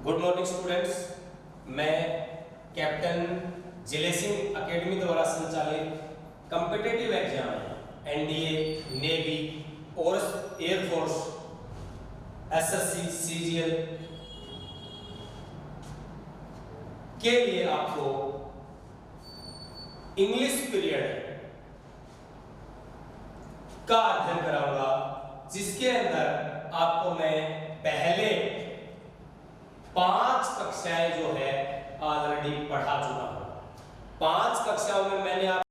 Good morning students. मैं captain जिले Singh academy द्वारा संचालित कॉम्पिटिटिव एग्जाम एनडीए, नेवी और एयरफोर्स, एसएससी, सीजीएल के लिए आपको इंग्लिश पीरियड का अध्ययन कराऊंगा, जिसके अंदर आपको मैं पहले 5 कक्षाएं जो है ऑलरेडी पढ़ा चुका हूं। 5 कक्षाओं में मैंने आप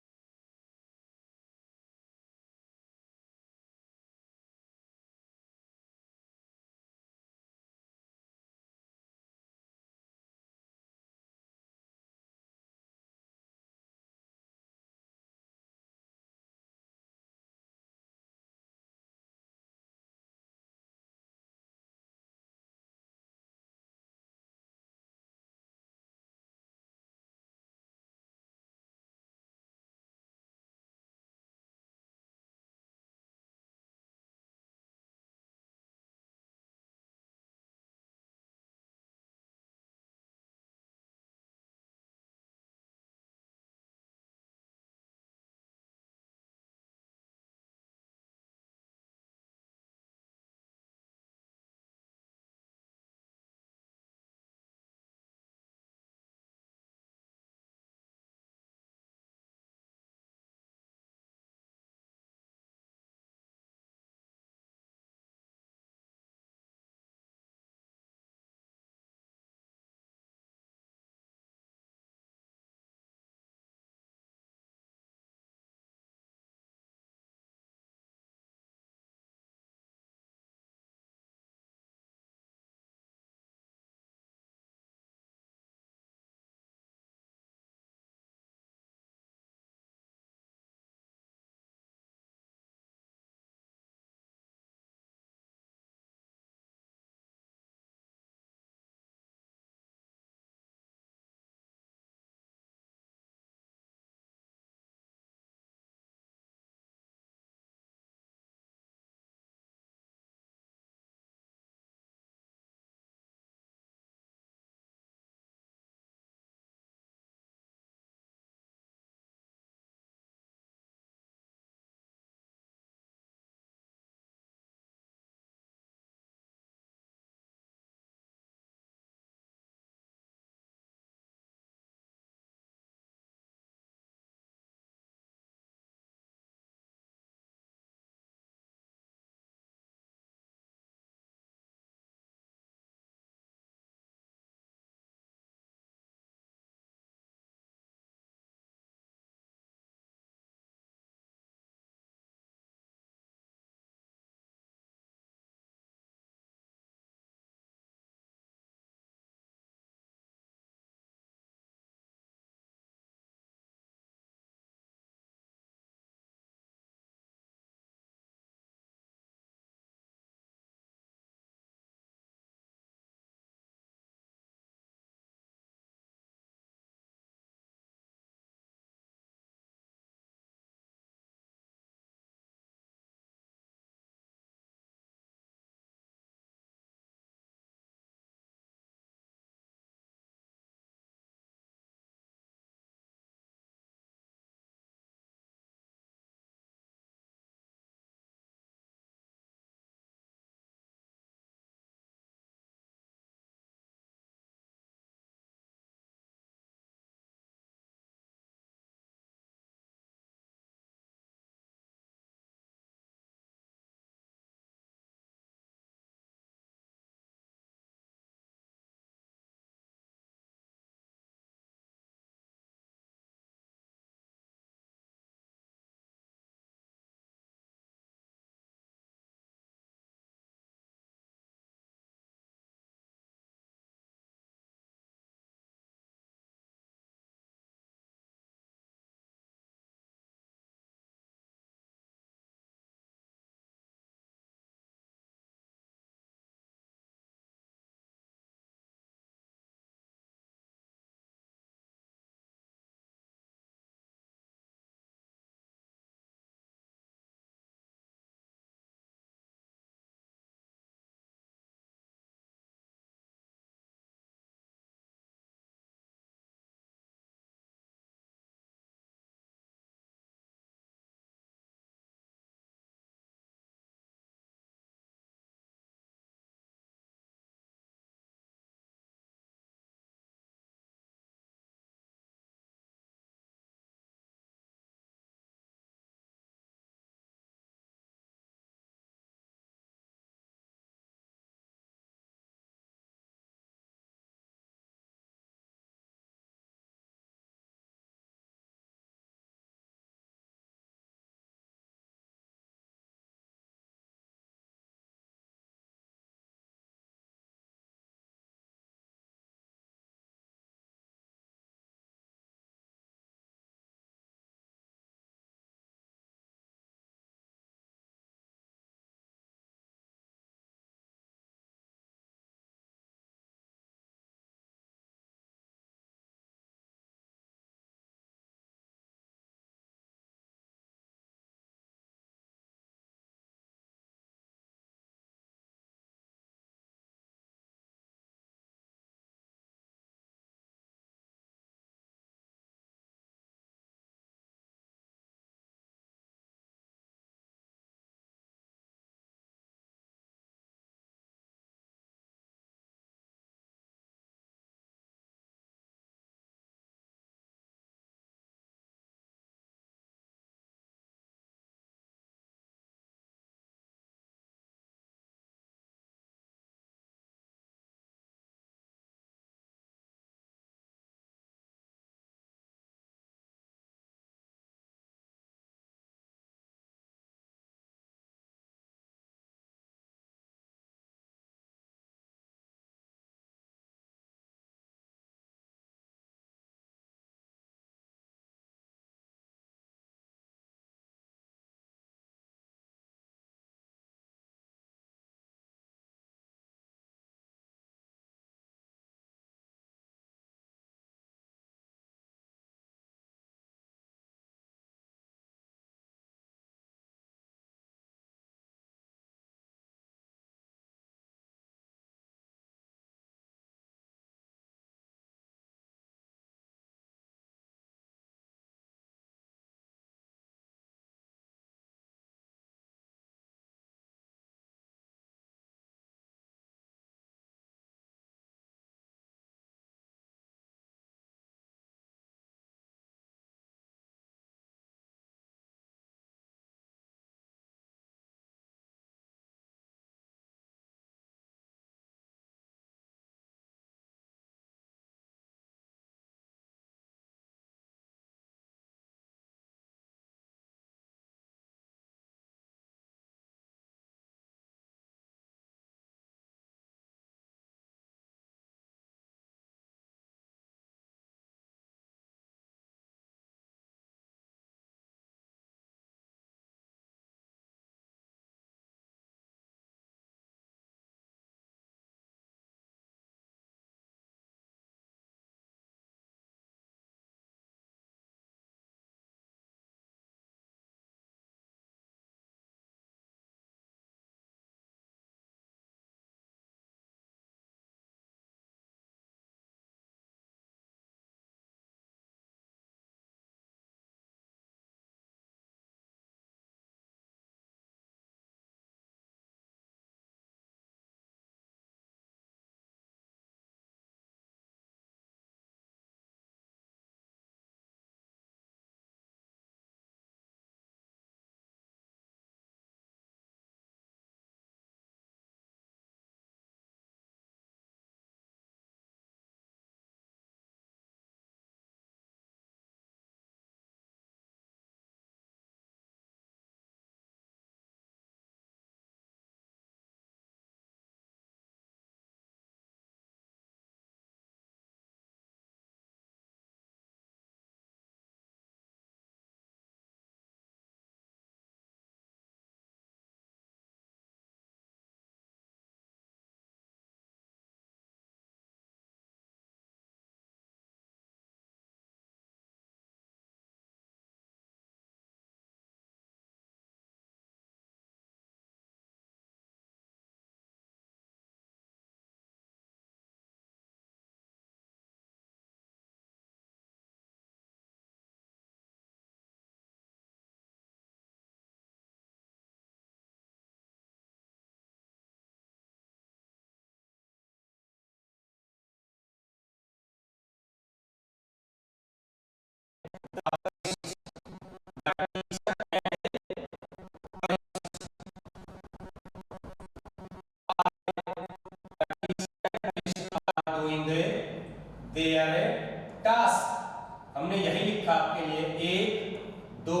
हमने यही लिखा आपके लिए 1 2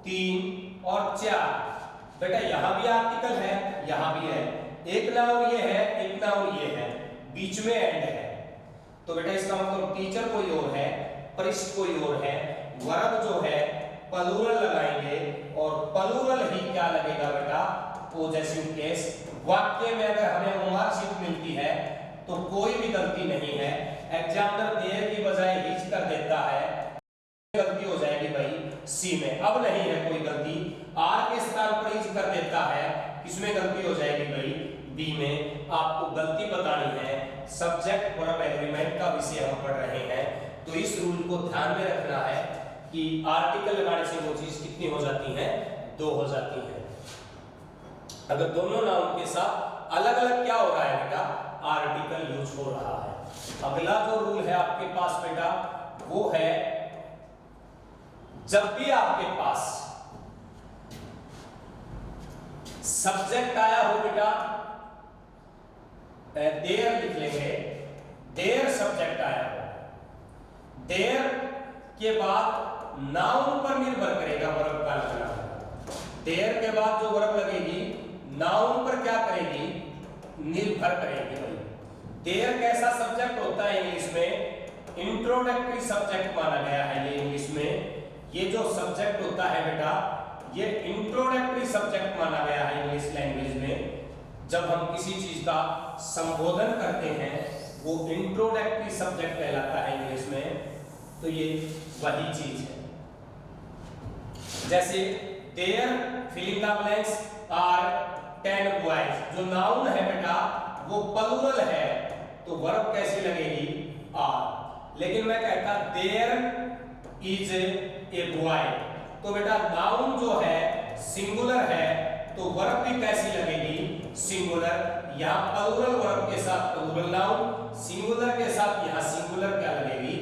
3 और 4। बेटा यहां भी आर्टिकल है, यहां भी है, एक नाउन ये है, एक नाउन ये है, बीच में एंड है। तो बेटा इसका मतलब टीचर कोई और है, पृष्ठ कोई और है, वर्ब जो है प्लूरल लगाएंगे और प्लूरल ही क्या लगेगा बेटा, पॉजेसिव केस। वाक्य में अगर हमें मार्कशीट मिलती है तो कोई भी गलती नहीं है, एग्जामिनर देयर की बजाय हिच कर देता है, गलती हो जाएगी भाई सी में। अब नहीं है कोई गलती, आर के स्थान पर हिच कर देता है, किसमें गलती हो जाएगी भाई, बी में। आपको गलती बतानी है, सब्जेक्ट वर्ब एग्रीमेंट का विषय हम पढ़ रहे हैं, तो इस रूल को ध्यान में रखना है कि आर्टिकल लगाने से वो चीज कितनी हो जाती है, 2 हो जाती है। अगर दोनों नाउन के साथ अलग अलग क्या हो रहा है बेटा, आर्टिकल यूज हो रहा है। अगला जो रूल है आपके पास बेटा वो है, जब भी आपके पास सब्जेक्ट आया हो बेटा, देयर लिख लेंगे, देयर सब्जेक्ट आया हो, देयर के बाद नाउन पर निर्भर करेगा वर्ब का लगना। देयर के बाद जो वर्ब लगेगी नाउन पर क्या करेगी, निर्भर करेगी भाई। देयर कैसा सब्जेक्ट होता है इंग्लिश में, इंट्रोडक्टरी सब्जेक्ट माना गया है ये इंग्लिश में। ये जो सब्जेक्ट होता है बेटा ये इंट्रोडक्टरी सब्जेक्ट माना गया है इंग्लिश लैंग्वेज में। जब हम किसी चीज का संबोधन करते हैं वो इंट्रोडक्टरी सब्जेक्ट कहलाता है इंग्लिश में, तो ये वही चीज है। जैसे there filling the blanks are 10 boys, जो नाउन है बेटा वो प्लूरल है, तो वर्ब कैसी लगेगी, आर। लेकिन मैं कहता देयर इज ए बॉय, तो बेटा नाउन जो है सिंगुलर है, तो वर्ब भी कैसी लगेगी, सिंगुलर। यहाँ प्लूरल वर्ब के साथ प्लूरल नाउन, सिंगुलर के साथ यहाँ सिंगुलर क्या लगेगी,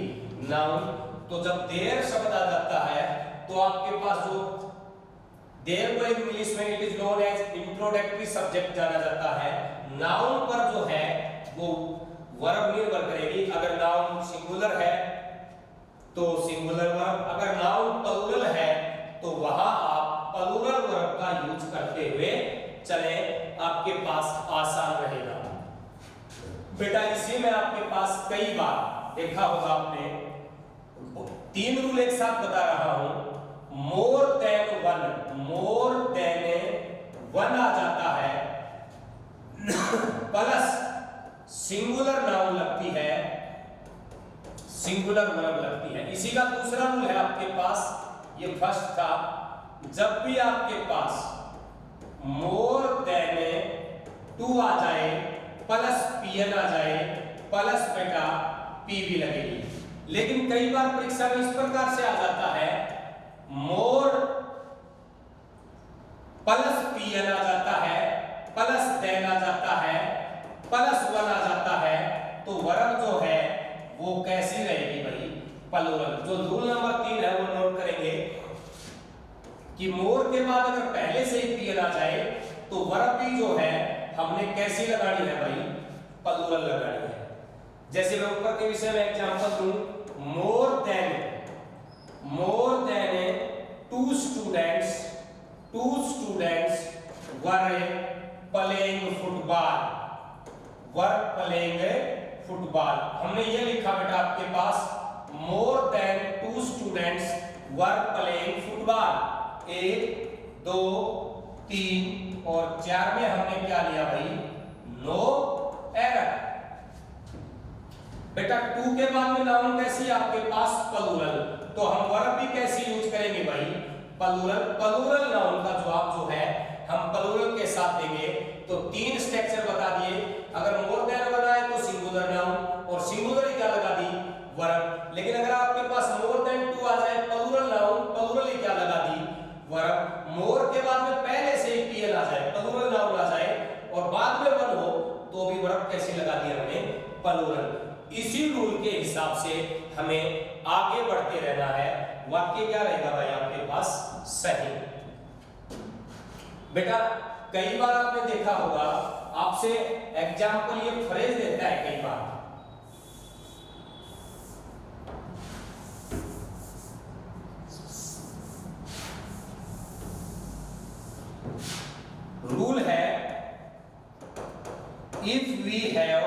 नाउन। तो जब देयर शब्द आ जाता है तो आपके पास जो देयर को इंग्लिश में it is known as introductory subject जाना जाता है। नाउन पर जो है वो वर्ब निर्भर करेगी। अगर नाउन सिंगुलर है तो सिंगुलर वर्ब, अगर नाउन प्लूरल है तो वहां आप प्लूरल वर्ब का यूज करते हुए चले, आपके पास आसान रहेगा बेटा। इसी में आपके पास कई बार देखा होगा आपने, 3 रूल एक साथ बता रहा हूं। मोर देन वन आ जाता है, प्लस सिंगुलर नाउन लगती है, सिंगुलर वर्ब लगती है। इसी का दूसरा रूल है आपके पास, ये फर्स्ट था, जब भी आपके पास मोर देन 2 आ जाए प्लस पीएन आ जाए, प्लस बेटा पीवी लगेगी। लेकिन कई बार परीक्षा में इस प्रकार से आ जाता है, मोर प्लस पीएन आ जाता है, प्लस देन आ जाता है, प्लस 1 आ जाता है, तो वर्ब जो है वो कैसी रहेगी भाई, प्लूरल। जो रूल नंबर 3 है वो नोट करेंगे कि मोर के बाद अगर पहले से ही पीएन आ जाए तो वर्ब भी जो है हमने कैसी लगानी है भाई, प्लूरल लगानी है। जैसे मैं ऊपर के विषय में एग्जांपल दूं, more than 2 students were playing football. हमने ये लिखा बेटा आपके पास, more than 2 students were playing football. 1 2 3 और 4 में हमने क्या लिया भाई, नो एरर। बेटा 2 के बाद में नाउन कैसी आपके पास, प्लूरल, तो हम वर्ब भी कैसी यूज करेंगे भाई, प्लूरल। प्लूरल नाउन का जवाब जो है हम प्लूरल के साथ देंगे। तो 3 स्ट्रक्चर बता दिए, अगर मोर देन बनाए तो सिंगुलर नाउन, और सिंगुलर ही क्या लगा दी, वर्ब। लेकिन अगर आपके पास मोर देन 2 आ जाए प्लूरल नाउन, प्लूरल ही क्या लगा दी, वर्ब। मोर के बाद में पहले से ही पीएल आ जाए, प्लूरल नाउन आ जाए, और बाद में 1 हो तो भी वर्ब कैसी लगा दी हमने, प्लूरल। इसी रूल के हिसाब से हमें आगे बढ़ते रहना है। वाक्य क्या रहेगा भाई आपके पास, सही। बेटा कई बार आपने देखा होगा, आपसे एग्जाम्पल ये फ्रेज देता है कई बार, if we have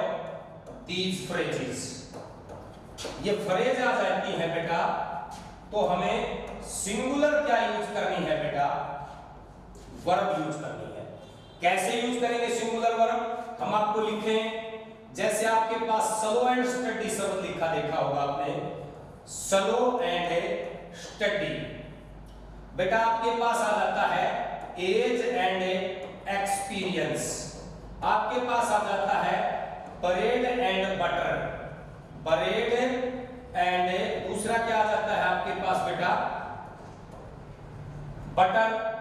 these phrases, ये फ्रेज आ जाती है बेटा, तो हमें सिंगुलर क्या यूज करनी है बेटा, वर्ब यूज करनी है। कैसे यूज करेंगे सिंगुलर वर्ब? हम आपको लिखें, जैसे आपके पास स्लो एंड स्टडी शब्द लिखा देखा होगा आपने, स्लो एंड स्टडी, बेटा आपके पास आ जाता है एज एंड एक्सपीरियंस, आपके पास आ जाता है bread and butter, bread and दूसरा क्या आ जाता है आपके पास बेटा, बटर।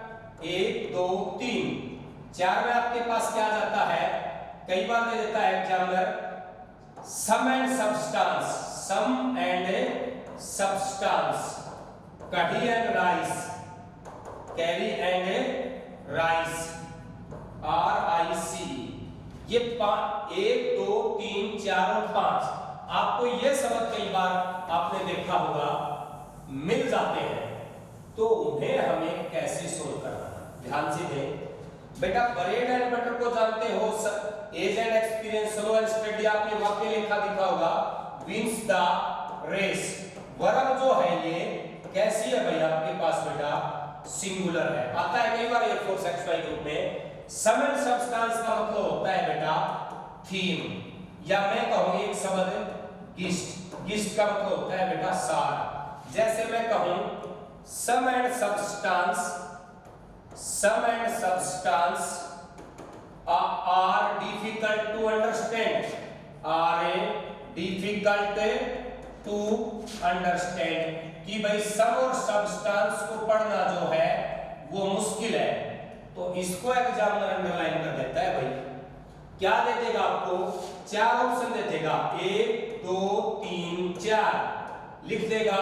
1 2 3 4 में आपके पास क्या आ जाता है, कई बार दे देता है examiner, sum and substance, sum and substance, kadhi and rice, curry and rice, RIC। ये 1 2 3 4 और 5 आपको ये शब्द कई बार आपने देखा होगा मिल जाते हैं, तो उन्हें हमें कैसे सोल्व करना है, ध्यान से दें बेटा। ब्रेड एंड बटर को जानते हो, age and experience, slow and steady, आपने वाक्य लिखा दिखा होगा, विंस द रेस। वर्ब जो है ये कैसी है भाई आपके पास बेटा, सिंगुलर है, आता है कई बार एयरफोर्स XY ग्रुप में। सम एंड सब्सटेंस का मतलब होता है बेटा थीम, या मैं कहूं एक शब्द गिस्ट, गिस्ट का मतलब होता है बेटा सार। जैसे मैं कहूं sum and substance, sum and substance are difficult to understand, are difficult to understand, कि भाई सम और सब्सटेंस को पढ़ना जो है वो मुश्किल है, तो इसको एग्जामिनर अंडरलाइन कर देता है भाई। क्या दे देगा आपको, 4 ऑप्शन दे देगा, 1 2 3 4, लिख देगा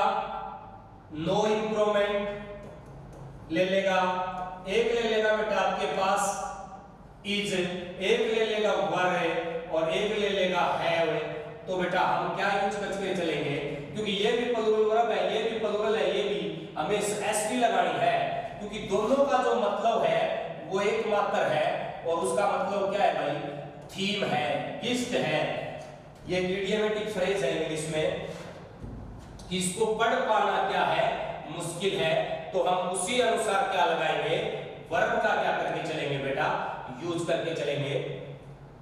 नो इंप्रूवमेंट ले लेगा, एक ले लेगा बेटा आपके पास इज, एक ले लेगा वर और एक ले लेगा हैव। तो बेटा हम क्या यूज करके चलेंगे, क्योंकि ये भी प्लूरल वर्ब है, ये भी प्लूरल है, ये भी हमें एसटी लगानी है, क्योंकि दोनों का जो मतलब है वो एक मात्र है, और उसका मतलब क्या है भाई, थीम है, गिस्ट है। ये इडियोमेटिक फ्रेज है इंग्लिश में, इसको पढ़ पाना क्या है, मुश्किल है, तो हम उसी अनुसार क्या लगाएंगे, वर्ब का क्या करके चलेंगे बेटा, यूज करके चलेंगे,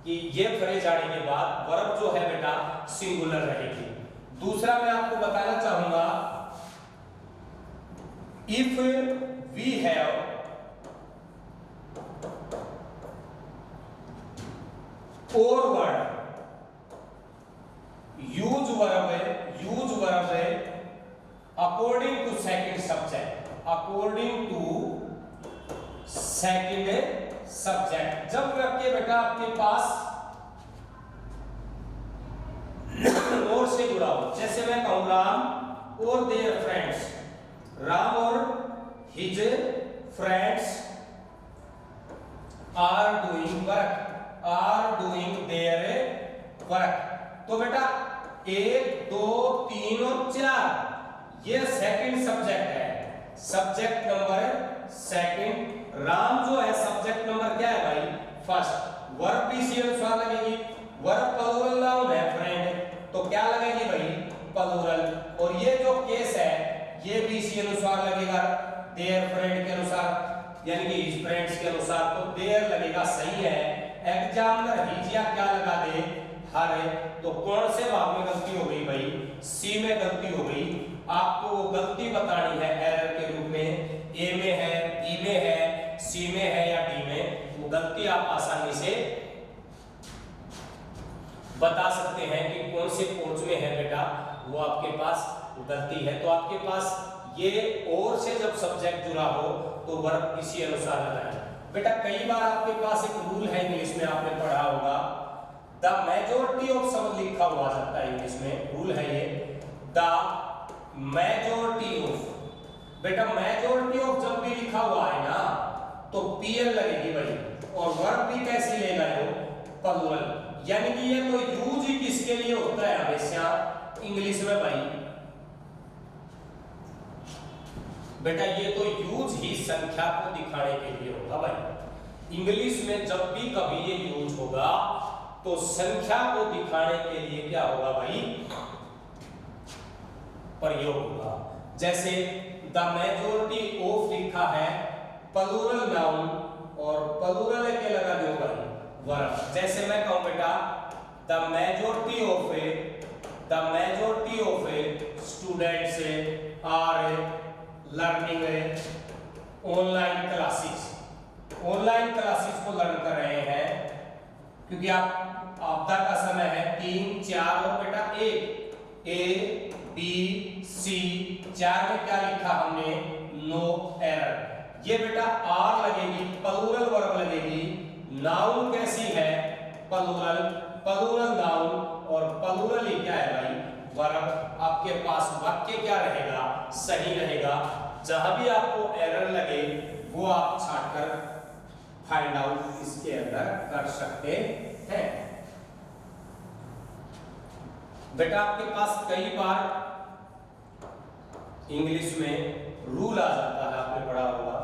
कि ये फ्रेज आने के बाद वर्ब जो है बेटा सिंगुलर रहेगी। दूसरा मैं आपको बताना चाहूंगा, if we have or word, use verb according to second subject, according to second subject. जब रखिए बेटा आपके पास और से जुड़ा हो, जैसे मैं कहूं राम और देयर फ्रेंड्स, राम और his friends are doing work, are doing their work. तो बेटा 1 2 3 और 4 ये सेकंड सब्जेक्ट है, सब्जेक्ट नंबर सेकंड। राम जो है सब्जेक्ट नंबर क्या है भाई, फर्स्ट। वर्ब भी इसी अनुसार लगेगी, वर्ब प्लूरल नाउन है फ्रेंड, तो क्या लगेगी भाई, प्लूरल। और ये जो केस है ये भी इसी अनुसार लगेगा, देयर फ्रेंड के अनुसार, यानी कि हिज फ्रेंड्स के अनुसार, तो देयर लगेगा, सही है। एग्जामिनर हिज या क्या लगा दे, हर, तो कौन से भाग में गलती हो गई भाई, सी में गलती हो गई। आपको वो गलती बतानी है एरर के रूप में, ए में है, बी में है, सी में है या डी में, वो गलती आप आसानी से बता सकते हैं कि कौन से कोर्स में है बेटा, वो आपके पास गलती है। तो आपके पास ये और से जब सब्जेक्ट जुड़ा हो तो वर्ब इसी अनुसार लगाएं। बेटा कई बार आपके पास एक रूल है, इंग्लिश में आपने पढ़ा होगा, द मेजॉरिटी ऑफ शब्द लिखा हुआ जाता है इंग्लिश में, रूल है ये, द मेजॉरिटी ऑफ। बेटा मेजॉरिटी ऑफ जब भी लिखा हुआ है ना तो पीएल लगेगी भाई, और वर्ब भी कैसी लेगा ये, प्लूरल। यानी कि ये तो यूज ही किसके लिए होता है हमेशा, इंग्लिश में भाई। बेटा ये तो यूज ही संख्या को दिखाने के लिए होगा भाई। इंग्लिश में जब भी कभी ये यूज होगा तो संख्या को दिखाने के लिए क्या होगा भाई, प्रयोग होगा। जैसे द मेजॉरिटी ऑफ लिखा है प्लूरल नाउन और प्लूरल के लगा दो भाई वर्ब। जैसे मैं कहूं बेटा the majority of students are learning online classes, online classes को लर्न कर रहे हैं, क्योंकि आपदा का समय है 3, 4 और बेटा 1, ए बी सी, 4 में क्या लिखा हमने, नो एरर। ये बेटा आर लगेगी, प्लूरल वर्ब लगेगी। नाउन कैसी है, प्लूरल नाउन, और प्लूरल ही क्या है भाई, वर्ब। आपके पास वाक्य क्या रहेगा, सही रहेगा। जहां भी आपको एरर लगे वो आप छांटकर फाइंड आउट इसके अंदर कर सकते हैं। बेटा आपके पास कई बार इंग्लिश में रूल आ जाता है, आपने पढ़ा होगा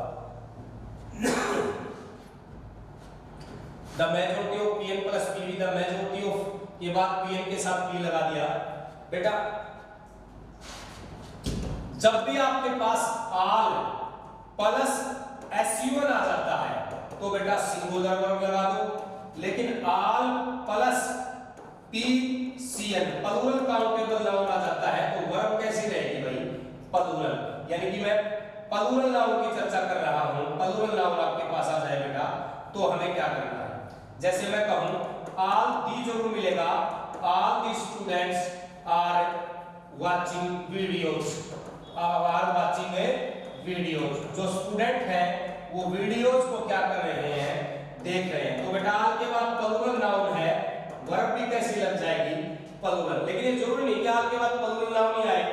the majority of PN plus PV, the majority of के बाद पीएन के साथ पी लगा दिया। बेटा जब भी आपके पास आल प्लस एसयूएन आ जाता है तो बेटा सिंगुलर वर्ब लगा दो, लेकिन all plus PCN plural countable noun आ जाता है तो वर्ब कैसी रहेगी भाई, प्लूरल। यानी कि मैं प्लूरल नाउन की चर्चा कर रहा हूं, प्लूरल नाउन आपके पास आ जाए बेटा तो हमें क्या करना है। जैसे मैं कहूं ऑल दी जरूर मिलेगा, all the students are watching videos, are watching videos. जो स्टूडेंट है वो वीडियोस को क्या कर रहे हैं, देख रहे हैं। तो बेटा ऑल के बाद प्लूरल नाउन है, वर्ब भी कैसी लग जाएगी, प्लूरल। लेकिन ये जरूरी नहीं कि ऑल के बाद प्लूरल नाउन ही आए,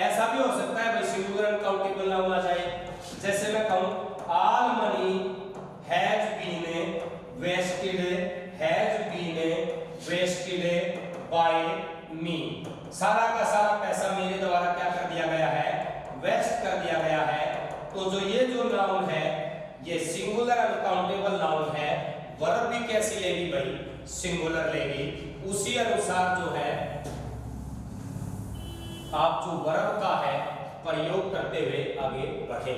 ऐसा भी हो सकता है भाई सिंगुलर अनकाउंटेबल नाउन आ जाए। जैसे मैं कहूं all money has been wasted by me, सारा का सारा पैसा मेरे द्वारा क्या कर दिया गया है, वेस्ट कर दिया गया है। तो जो ये जो नाउन है ये सिंगुलर अनकाउंटेबल नाउन है, वर्ब भी कैसी लेगी भाई, सिंगुलर लेगी। उसी अनुसार जो है आप जो वर्ब का है प्रयोग करते हुए आगे बढ़े।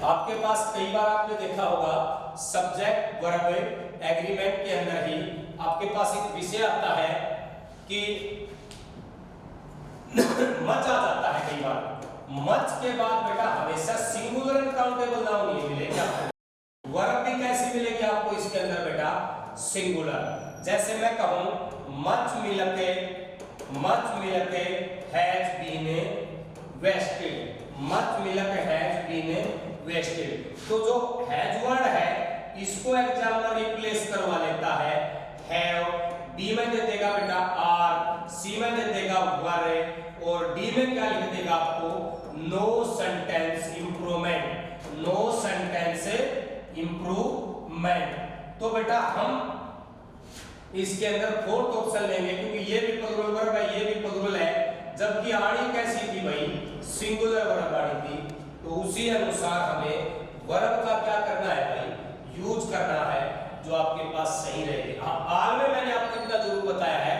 आपके पास कई बार आपने देखा होगा सब्जेक्ट वर्ब एग्रीमेंट के अंदर ही आपके पास एक विषय आता है कि मच आ जाता है। कई बार मच के बाद बेटा हमेशा सिंगुलर अनकाउंटेबल नाउन नहीं मिलेगा, वर्ब भी कैसी मिलेगी आपको इसके अंदर बेटा, सिंगुलर। जैसे मैं कहूं मच मिलके हैज बीन वेस्टेड, मच मिलके हैज बीन वेस्टेड। तो जो हैज वर्ड है इसको एग्जाम्पल रिप्लेस करवा लेता है हैव, बी में दे देगा बेटा आर, सी में दे देगा वर, और डी में क्या लिख देगा आपको, no sentence improvement, no sentence improvement. तो बेटा हम इसके अंदर फोर्थ ऑप्शन लेंगे क्योंकि ये भी प्लूरल वर्ब है, ये भी प्लूरल है, जबकि आड़ी कैसी थी भाई, सिंगुलर वर्ब आड़ी थी। तो उसी अनुसार हमें वर्ब का क्या करना है भाई, यूज करना है जो आपके पास सही रहेगी। हाँ, आल में मैंने आपको इतना जरूर बताया है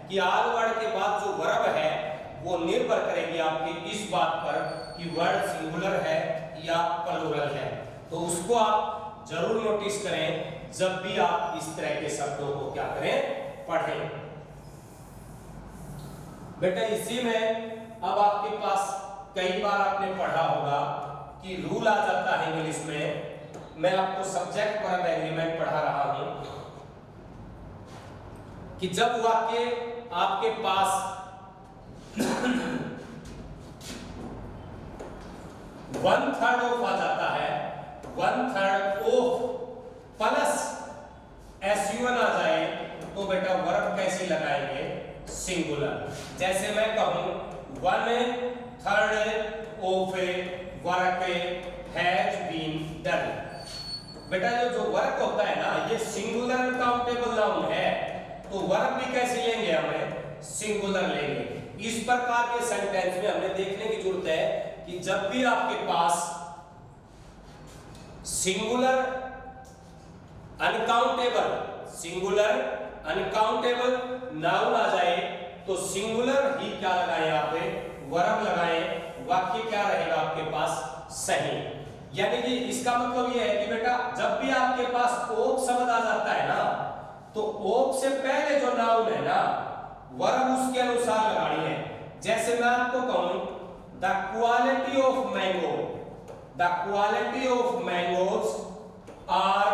कि आल वर्ड के बाद जो वर्ब है वो निर्भर करेगी आपकी इस बात पर कि वर्ड सिंगुलर है या प्लूरल है। तो उसको आप जरूर नोटिस करें जब भी आप इस तरह के शब्दों को क्या करें, पढ़ें। बेटा इसी में अब आपके पास कई बार आपने पढ़ा होगा कि रूल आ जाता है इंग्लिश में। मैं आपको सब्जेक्ट वर्ब एग्रीमेंट पढ़ा रहा हूं कि जब वाक्य आपके पास 1/3 ऑफ आ जाता है, 1/3 ऑफ प्लस एसयूएन आ जाए तो बेटा वर्ब कैसी लगाएंगे, सिंगुलर। जैसे मैं कहूं 1/3 of work has been done. बेटा जो वर्क होता है ना ये सिंगुलर अनकाउंटेबल नाउन है, तो वर्ब भी कैसी लेंगे, हमें सिंगुलर लेंगे। इस प्रकार के सेंटेंस में हमें देखने की जरूरत है कि जब भी आपके पास singular uncountable singular uncountable noun आ जाए तो सिंगुलर ही क्या लगाएं, यहाँ पे वर्ब लगाएं, वाक्य क्या रहेगा आपके पास, सही। यानी कि इसका मतलब ये है कि बेटा जब भी आपके पास ओक शब्द आ जाता है ना, तो ओक से पहले जो नाउन है ना, वर्ब उसके अनुसार लगानी है। जैसे मैं आपको कहूं the quality of mango, the quality of mangoes are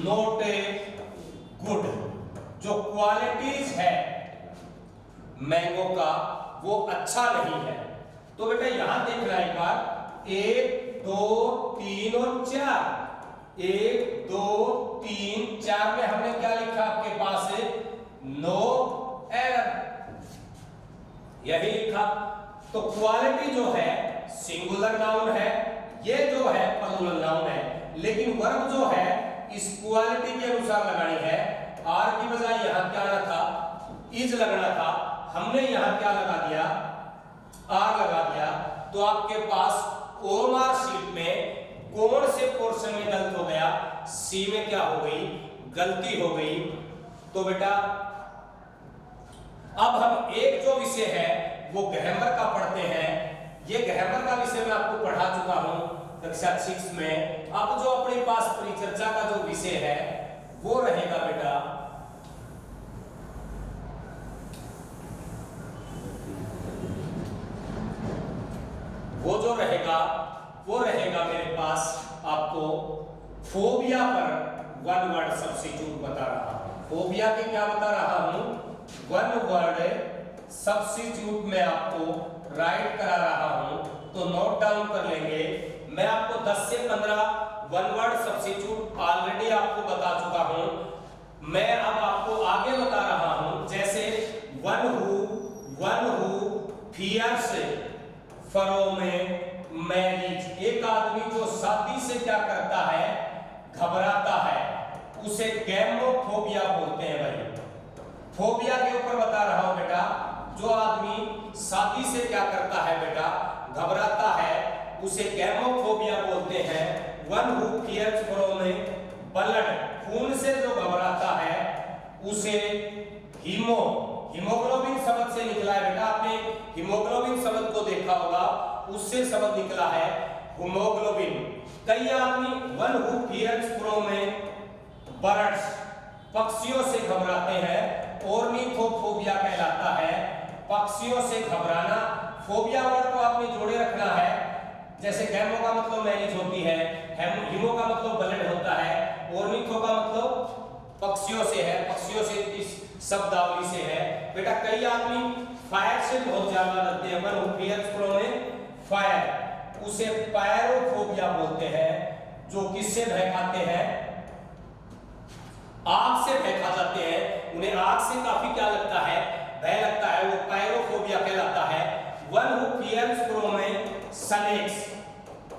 not a good, जो क्वालिटीज है मैंगो का वो अच्छा नहीं है। तो बेटा यहां देखना एक बार, 1 2 3 और 4, 1 2 3 4 में हमने क्या लिखा आपके पास है, नो एरर, यही लिखा। तो क्वालिटी जो है सिंगुलर नाउन है, ये जो है प्लूरल नाउन है, लेकिन वर्ब जो है इस क्वालिटी के अनुसार लगानी है। आर की बजाय यहां क्या आना था, इज लगना था, हमने यहां क्या लगा दिया, आर लगा दिया। तो आपके पास ओएमआर शीट में कौन से पोर्शन में गलत हो गया, सी में क्या हो गई, गलती हो गई। तो बेटा अब हम एक जो विषय है वो ग्रामर का पढ़ते हैं। ये ग्रामर का विषय मैं आपको पढ़ा चुका हूं कक्षा 6 में। अब जो अपने पास परिचर्चा का जो विषय है वो रहेगा बेटा वो रहेगा मेरे पास आपको फोबिया पर वन वर्ड सब्स्टिट्यूट बता रहा हूं। फोबिया के क्या बता रहा हूं, वन वर्ड सब्स्टिट्यूट में आपको राइट करा रहा हूं। तो नोट डाउन कर लेंगे। मैं आपको 10 से 15 वन वर्ड सब्स्टिट्यूट ऑलरेडी आपको बता चुका हूं। मैं अब आपको आगे बता रहा हूं, जैसे one who fears from marriage, एक आदमी जो शादी से क्या करता है, घबराता है, उसे गैमोफोबिया बोलते हैं। भाई फोबिया के ऊपर बता रहा हूं बेटा, जो आदमी शादी से क्या करता है बेटा, घबराता है, उसे गैमोफोबिया बोलते हैं। One who fears from blood, खून से जो घबराता है उसे हीमोग्लोबिन शब्द से निकला है बेटा। आपने हीमोग्लोबिन शब्द को देखा होगा, उससे शब्द निकला है हीमोग्लोबिन। कई आदमी one who fears from birds, पक्षियों से घबराते हैं, ऑर्निथोफोबिया कहलाता है, पक्षियों से घबराना। फोबिया वर्ड को आपने जोड़े रखना है। जैसे गैमो का मतलब मैरिज होती है, हीमो का मतलब ब्लड होता है, ऑर्निथो का मतलब पक्षियों से है, पक्षियों से इस शब्दावली से है। बेटा कई आदमी फायर से बहुत ज्यादा डरते हैं, one who fears from fire, उसे पायरोफोबिया बोलते हैं। जो किससे भय खाते हैं, आग से भय खा जाते हैं, उन्हें आग से काफी क्या लगता है, भय लगता है, वो पायरोफोबिया कहलाता है। One who fears from snakes,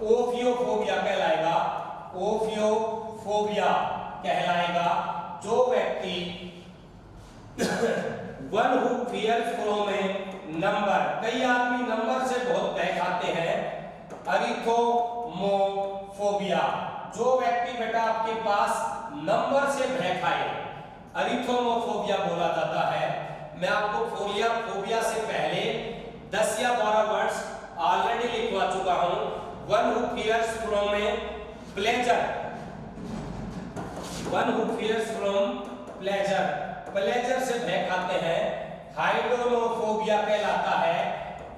ophiophobia कहलाएगा, ओफियोफोबिया कहलाएगा। जो व्यक्ति one who fears from number, कई आदमी नंबर से बहुत भय खाते हैं, अरिथोमोफोबिया, जो व्यक्ति बेटा आपके पास नंबर से भय खाए, अरिथोमोफोबिया बोला जाता है। मैं आपको फोबिया से पहले 10 या 12 वर्ड्स ऑलरेडी लिखवा चुका हूं। One who fears from pleasure, one who fears from pleasure, pleasure से भय खाते हैं, हाइड्रोनोफोबिया कहलाता है।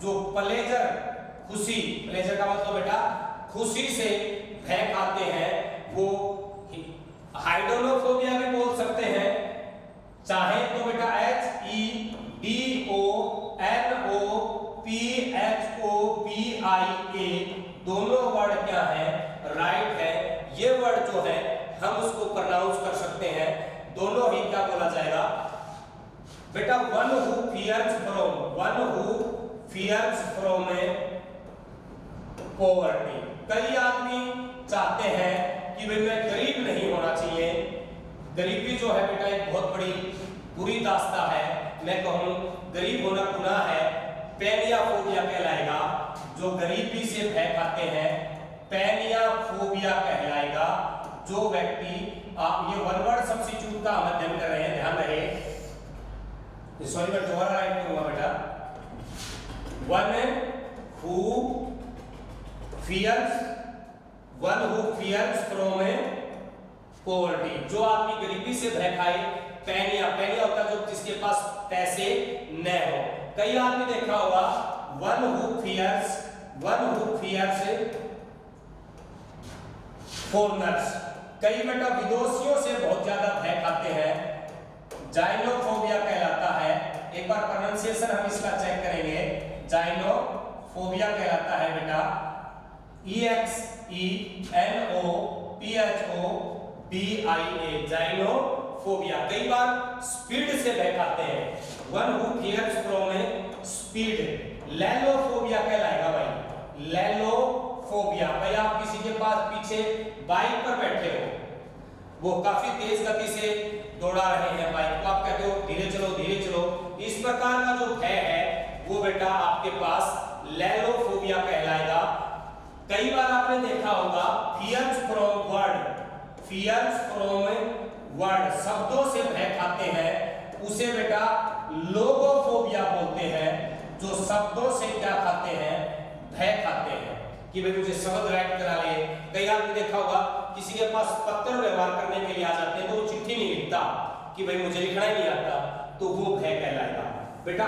जो प्लेजर खुशी, प्लेजर का मतलब बेटा खुशी से भय खाते हैं, वो हाइड्रोनोफोबिया भी बोल सकते हैं। चाहे तो बेटा HEDONOPHOBIA दोनों वर्ड क्या है, राइट है। ये वर्ड जो है हम उसको प्रोनाउंस कर सकते हैं, दोनों ही क्या बोला जाएगा बेटा, one who fears from poverty. कई आदमी चाहते हैं कि भाई मैं गरीब नहीं होना चाहिए। गरीबी जो है बेटा एक बहुत बड़ी बुरी दास्ता है। मैं कहूं गरीब होना गुनाह है, पेनियाफोबिया कहलाएगा। जो गरीबी से भय खाते हैं पेनियाफोबिया कहलाएगा। जो व्यक्ति आप ये वन वर्ड सब्स्टिट्यूट का हम अध्ययन कर रहे हैं, ध्यान रहे, सॉरी मैं दोबारा राइट करूंगा बेटा, one who fears from a poverty, जो आदमी गरीबी से भय खाए, पैनिया होता है जो जिसके पास पैसे न हो। कई आदमी देखा होगा वन हु फियर्स फॉरेनर्स, कई बेटा विदेशियों से बहुत ज्यादा भय खाते हैं, जाइनोफोबिया कहलाता है। एक बार प्रोनाउंसिएशन हम इसका चेक करेंगे, जाइनोफोबिया कहलाता है बेटा, EXENOPHOBIA, जाइनोफोबिया। कई बार स्पीड से भय खाते हैं, one who fears from a speed. Lalophobia कहलाएगा भाई, लैलोफोबिया, भाई आप किसी के पास पीछे बाइक पर बैठे हो, वो काफी तेज गति से दौड़ा रहे हैं बाइक को, आप कहते हो धीरे चलो, इस प्रकार का जो भय है वो बेटा आपके पास लैलोफोबिया कहलाएगा। कई बार आपने देखा होगा फियर्स फ्रॉम वर्ड, शब्दों से भय खाते हैं, उसे बेटा लोगोफोबिया बोलते हैं, जो शब्दों से क्या खाते हैं, भय खाते हैं कि भाई मुझे शब्द राइट करा ले। कई आपने देखा होगा किसी के पास पत्र व्यवहार करने के लिए आ जाते हैं तो वो चिट्ठी नहीं लिखता कि भाई मुझे लिखना ही नहीं आता, तो वो भय कहलाएगा बेटा।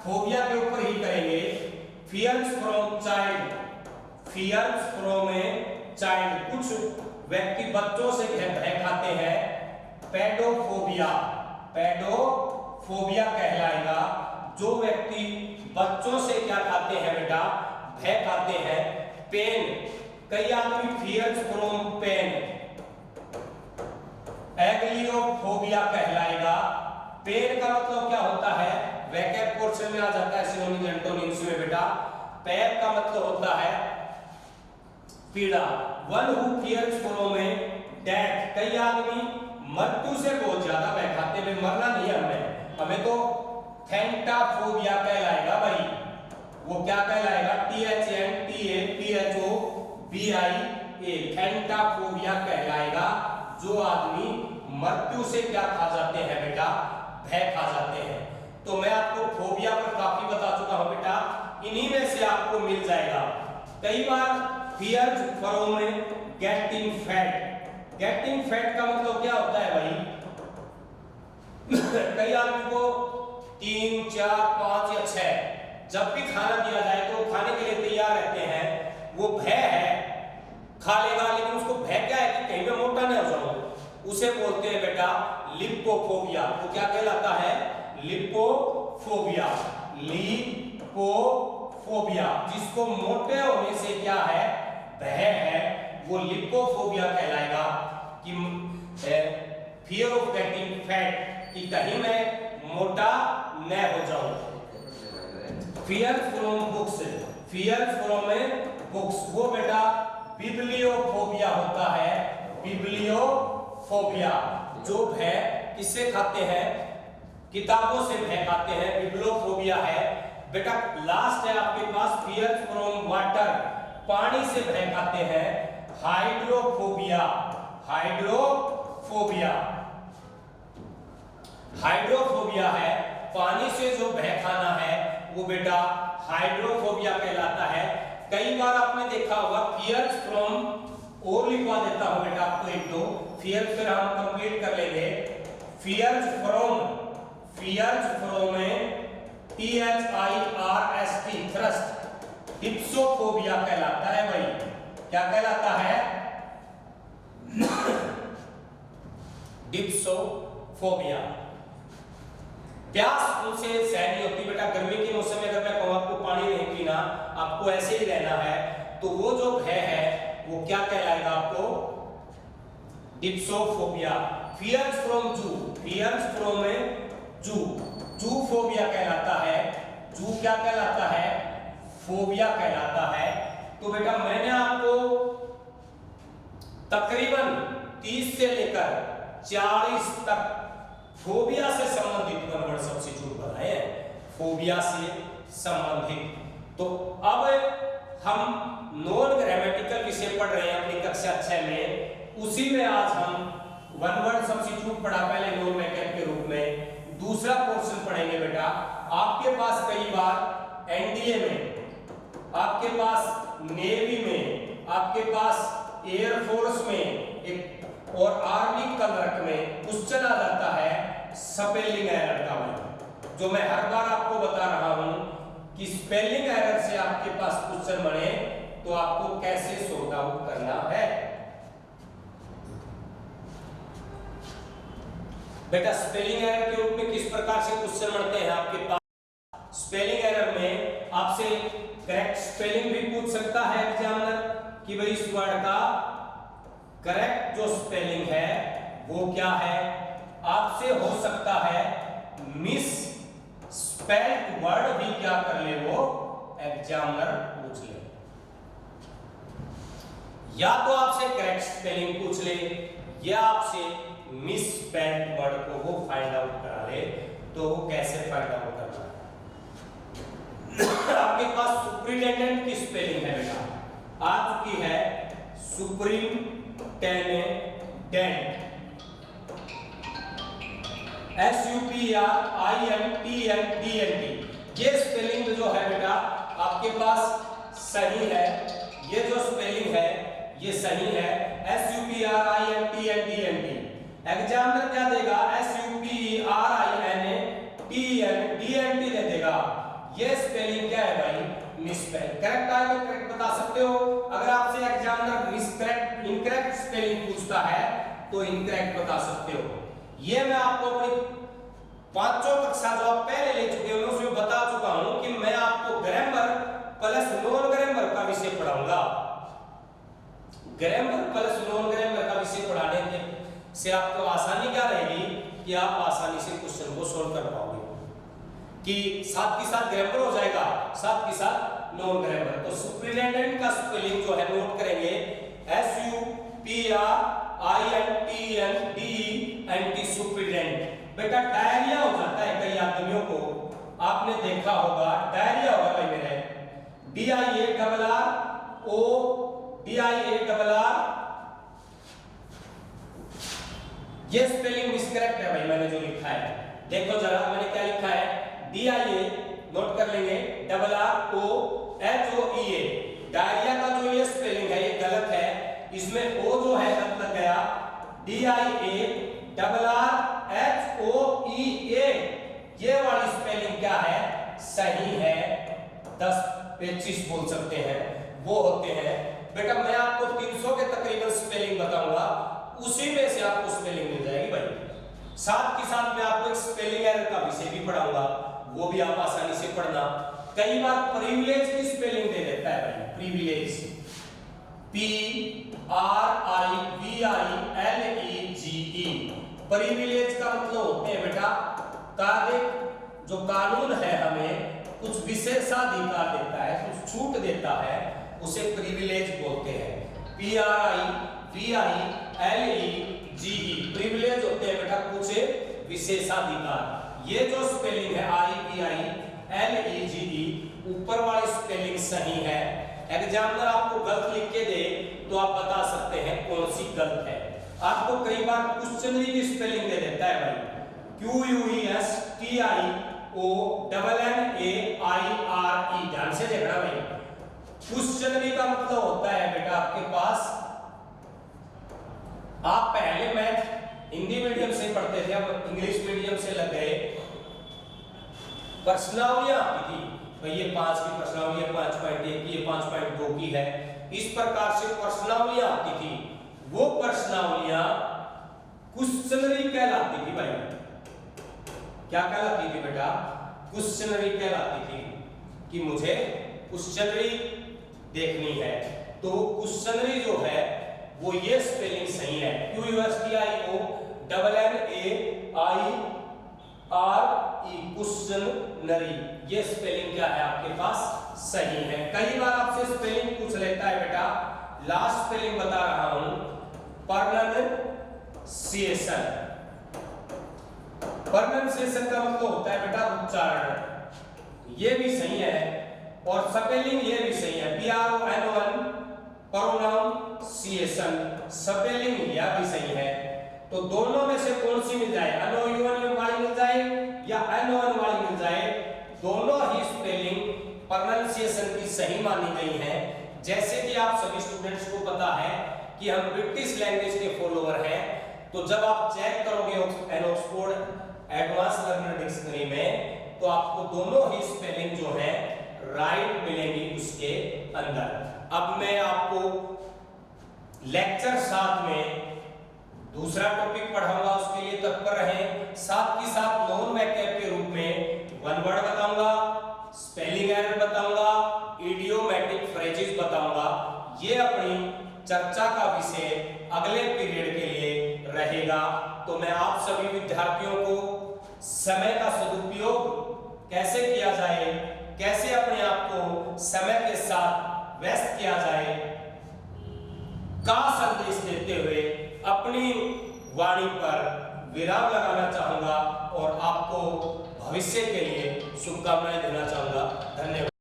फोबिया के ऊपर ही करेंगे, फियर्स फ्रॉम ए चाइल्ड, कुछ व्यक्ति बच्चों से भय खाते हैं, पेडोफोबिया कहलाएगा, जो व्यक्ति बच्चों से क्या खाते हैं बेटा, भय खाते हैं। पेन, कई आदमी फियर्स फ्रॉम पेन, एग्लियोफोबिया कहलाएगा। पेन का मतलब क्या होता है, वैकेट पोर्शन में आ जाता है सिनोनिम्स एंटोनिम्स में बेटा। पेन का मतलब होता है पीड़ा। One who fears from a death, कई आदमी मृत्यु से बहुत ज्यादा भय खाते हैं, मरना नहीं है हमें तो थैंटाफोबिया कहलाएगा भाई, वो क्या कहलाएगा, THNTAPHOBIA, थैंटाफोबिया कहलाएगा, जो आदमी मृत्यु से क्या खा जाते हैं बेटा, भय खा जाते हैं। तो मैं आपको फोबिया पर काफी बता चुका हूं बेटा, इन्हीं में से आपको मिल जाएगा। कई बार फियर्स फ्रॉम गेटिंग फैट का मतलब क्या होता है भाई, कई आदमी को 3, 4, 5 या 6 जब भी खाना दिया जाए तो खाने के लिए तैयार रहते हैं, वो भय है, खा लेगा, लेकिन उसको भय क्या है कि कहीं पे मोटा नहीं हो जाऊं, उसे बोलते हैं बेटा लिपोफोबिया। वो क्या कहलाता है, लिपोफोबिया, जिसको मोटे होने से क्या है, भय है, वो लिपोफोबिया कहलाएगा। कि फियर ऑफ गेटिंग फैट, कि कहीं मैं मोटा न हो जाऊं। फियर फ्रॉम बुक्स, वो बेटा बिब्लियोफोबिया होता है, बिब्लियोफोबिया, जो भय किससे खाते हैं, किताबों से भय खाते हैं, बिब्लियोफोबिया है बेटा। लास्ट है आपके पास फियर फ्रॉम वाटर, पानी से भय खाते हैं, हाइड्रोफोबिया है, पानी से जो भय खाना है वो बेटा हाइड्रोफोबिया कहलाता है। कई बार आपने देखा होगा फियर्स फ्रॉम, और लिखवा देता हूं बेटा आपको एक दो फियर, फिर हम कंप्लीट कर लेंगे। फियर्स फ्रॉम THIRST, थ्रस्ट, डिप्सोफोबिया कहलाता है भाई, क्या कहलाता है, डिप्सोफोबिया। प्यास उनसे सहन नहीं होती बेटा, गर्मी के मौसम में अगर मैं कहूं आपको पानी नहीं पीना, आपको ऐसे ही रहना है, तो वो जो भय है वो क्या कहलाएगा आपको, डिप्सोफोबिया। फियर्स फ्रॉम जूफोबिया कहलाता है, जू क्या कहलाता है, फोबिया कहलाता है। तो बेटा मैंने आपको तकरीबन 30 से लेकर 40 तक फोबिया से संबंधित वन वर्ड सब्स्टिट्यूट बनाए, फोबिया से संबंधित। तो अब हम नॉन ग्रामेटिकल विषय पढ़ रहे हैं अपनी कक्षा 6 में, उसी में आज हम वन वर्ड सब्स्टिट्यूट पढ़ा पहले नॉन मैकेब के रूप में, दूसरा पोर्शन पढ़ेंगे बेटा। आपके पास कई बार एनडीए में, आपके पास नेवी में, आपके पास एयरफोर्स में एक और आर्मी क्लर्क में क्वेश्चन आ जाता है स्पेलिंग एरर का भाई, जो मैं हर बार आपको बता रहा हूं कि स्पेलिंग एरर से आपके पास क्वेश्चन बने तो आपको कैसे सॉर्ट आउट करना है। बेटा स्पेलिंग एरर के रूप में किस प्रकार से क्वेश्चन बनते हैं आपके पास। स्पेलिंग एरर में आपसे करेक्ट स्पेलिंग भी पूछ सकता है एग्जामिनर कि भाई इस वर्ड का करेक्ट जो स्पेलिंग है वो क्या है। आपसे हो सकता है मिस स्पेल्ड वर्ड भी क्या कर ले, वो एग्जामिनर पूछ ले, या तो आपसे करेक्ट स्पेलिंग पूछ ले या आपसे मिस स्पेल्ड वर्ड को वो फाइंड आउट करा ले। तो वो कैसे फाइंड आउट करना है। आपके पास सुपरिटेंडेंट की स्पेलिंग है बेटा, आ चुकी है सुपरिटेंडेंट, SUPRINTENDENT। ये स्पेलिंग जो है बेटा आपके पास सही है, ये जो स्पेलिंग है ये सही है SUPRINTENDENT। एग्जामिनर क्या देगा SUPRINTENDENT दे देगा। ये स्पेलिंग क्या है भाई, मिसस्पेल। करेक्ट आए तो करेक्ट बता सकते हो, अगर आपसे एग्जामिनर मिसकरेक्ट इनकरेक्ट स्पेलिंग पूछता है तो इनकरेक्ट बता सकते हो। ये मैं आपको अपनी पांचों कक्षा जो आप पहले ले चुके हो उसमें बता चुका हूं कि मैं आपको ग्रामर प्लस नॉन ग्रामर का विषय पढ़ाऊंगा। ग्रामर प्लस नॉन ग्रामर का विषय पढ़ाने से आपको आसानी क्या रहेगी कि आप आसानी से क्वेश्चन को सोल्व कर पाओगे, कि साथ के साथ ग्रामर हो जाएगा, साथ के साथ नॉन ग्रामर। तो सुपरिटेंडेंट का स्पेलिंग जो है नोट करेंगे SUPRINTENDENT सुपरिटेंडेंट। बेटा डायरिया हो जाता है कई आदमियों को, आपने देखा होगा डायरिया होगा भाई मेरे, DIARRODIARR। ये स्पेलिंग मिसकरेक्ट है भाई, मैंने जो लिखा है देखो जरा, मैंने क्या लिखा है DIA, नोट कर लेंगे, RROHOEA। डायरिया का जो ये स्पेलिंग है ये गलत है, इसमें O जो है गलत लग गया, DIARRHOEA। ये वाली स्पेलिंग क्या है, सही है। 10 25 बोल सकते हैं वो होते हैं। बेटा मैं आपको 300 के तकरीबन स्पेलिंग बताऊंगा, उसी में से आपको स्पेलिंग मिल जाएगी भाई। साथ के साथ मैं आपको एक स्पेलिंग एरर का विषय भी पढ़ाऊंगा, वो भी आप आसानी से पढ़ना। कई बार प्रिविलेज की स्पेलिंग दे देता है भाई, प्रिविलेज PRIVILEGE। प्रिविलेज का मतलब होते हैं बेटा कार्य, जो कानून है हमें कुछ विशेषाधिकार देता है, कुछ छूट देता है, उसे प्रिविलेज बोलते हैं। PRIVILEGE प्रिविलेज होते हैं बेटा कुछ विशेषाधिकार। ये जो स्पेलिंग है IVILEGE, ऊपर वाली स्पेलिंग सही है। एग्जामिनर आपको गलत लिख के दे तो आप बता सकते हैं कौन सी गलत है। आपको कई बार क्वेश्चनरी की स्पेलिंग दे देता है भाई, QUESTIONNAIRE। ध्यान से देखना भाई, क्वेश्चनरी का मतलब होता है बेटा आपके पास, आप पहले मैथ हिंदी मीडियम से पढ़ते थे, अब इंग्लिश मीडियम से लग गए। प्रश्नावलियां आती थी भाई, ये 5 की प्रश्नावली है, 5.1 की, ये 5.2 की है, इस प्रकार से प्रश्नावलियां आती थी। वो प्रश्नावलियां क्वेश्चनरी कहलाती थी भाई। क्या कहलाती थी बेटा, क्वेश्चनरी कहलाती थी, कि मुझे क्वेश्चनरी देखनी है। तो क्वेश्चनरी जो है वो ये स्पेलिंग सही है, QUSTIONNAIRE क्वेश्चनरी। ये स्पेलिंग क्या है आपके पास सही है। कई बार आपसे स्पेलिंग पूछ लेता है बेटा, लास्ट स्पेलिंग बता रहा हूं, प्रोनाउंसिएशन। प्रोनाउंसिएशन का मतलब होता है बेटा उच्चारण, ये भी सही है, और स्पेलिंग ये भी सही है, PRONOUNCIATION प्रोनाउंसिएशन, स्पेलिंग यह भी सही है। तो दोनों में से कौन सी मिल जाए, NOUN वाली मिल जाए या NON वाली मिल जाए, दोनों ही स्पेलिंग प्रोनाउंसिएशन की सही मानी गई है। जैसे कि आप सभी स्टूडेंट्स को पता है कि हम ब्रिटिश लैंग्वेज के फॉलोअर हैं, तो जब आप चेक करोगे ऑक्सफोर्ड एडवांस लर्नर डिक्शनरी में तो आपको दोनों ही स्पेलिंग जो है राइट मिलेंगी उसके अंदर। अब मैं आपको लेक्चर 7 में दूसरा टॉपिक पढ़ाऊंगा, उसके लिए तत्पर रहें। साथ ही साथ नॉन वैकैब के रूप में वन वर्ड बताऊंगा, स्पेलिंग एरर बताऊंगा, इडियोमैटिक फ्रेजेस बताऊंगा। ये अपनी चर्चा का विषय अगले पीरियड के लिए रहेगा। तो मैं आप सभी विद्यार्थियों को समय का सदुपयोग कैसे किया जाए, कैसे अपने आप को समय के साथ व्यस्त किया जाए का संदेश देते हुए अपनी वाणी पर विराम लगाना चाहूंगा और आपको भविष्य के लिए शुभकामनाएं देना चाहूंगा। धन्यवाद।